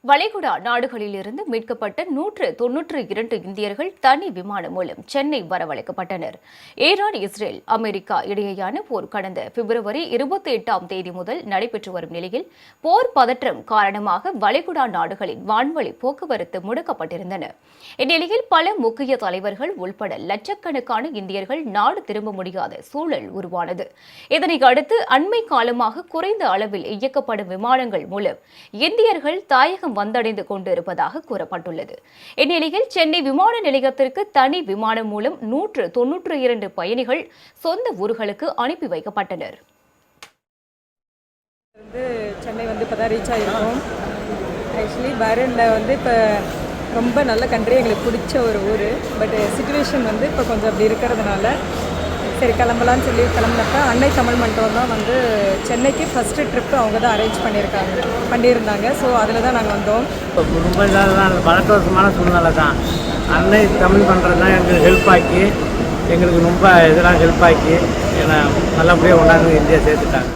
வளைகுடா நாடுகளிலிருந்து மீட்கப்பட்ட 192 இந்தியர்கள் தனி விமானம் மூலம் சென்னை வரவழைக்கப்பட்டனர். ஈரான், இஸ்ரேல், அமெரிக்கா இடையேயான போர் கடந்த பிப்ரவரி 28ஆம் தேதி முதல் நடைபெற்று வரும் நிலையில் போர் பதற்றம் காரணமாக வளைகுடா நாடுகளின் வான்வழி போக்குவரத்து முடக்கப்பட்டிருந்தன. இந்நிலையில் பல முக்கிய தலைவர்கள் உள்பட லட்சக்கணக்கான இந்தியர்கள் நாடு திரும்ப முடியாத சூழல் உருவானது. இதனை அடுத்து அண்மை காலமாக குறைந்த அளவில் இயக்கப்படும் விமானங்கள் மூலம் இந்தியர்கள் தாயகம் வந்தடைந்து கொண்டிருப்பதாக கூறப்பட்டுள்ளது. இந்நிலையில் சென்னை விமான நிலையத்திற்கு தனி விமானம் மூலம் 192 பயணிகள் சொந்த ஊர்களுக்கு அனுப்பி வைக்கப்பட்டனர். சென்னை இப்பதான் ரீச் ஆகிருக்கோம். ஆக்சுவலி பஹ்ரைனில் இப்போ ரொம்ப நல்ல கண்ட்ரி, எங்களுக்கு பிடிச்ச ஒரு ஊர். பட் சிச்சுவேஷன் இப்போ கொஞ்சம் அப்படி இருக்கிறதுனால சரி கிளம்பலான்னு சொல்லி கிளம்புனப்ப அன்னை தமிழ் மண்டபம் தான் சென்னைக்கு ஃபஸ்ட்டு ட்ரிப்பு அவங்க தான் அரேஞ்ச் பண்ணியிருந்தாங்க. ஸோ அதில் தான் நாங்கள் வந்தோம். இப்போ ரொம்ப இல்லாதான் பதட்டமான சூழ்நிலை தான். அன்னை தமிழ் மன்றம் தான் எங்களுக்கு ஹெல்ப் ஆக்கி, எங்களுக்கு ரொம்ப இதெல்லாம் ஹெல்ப் ஆக்கி நல்லபடியாக கொண்டாந்து இந்தியா சேர்த்துட்டாங்க.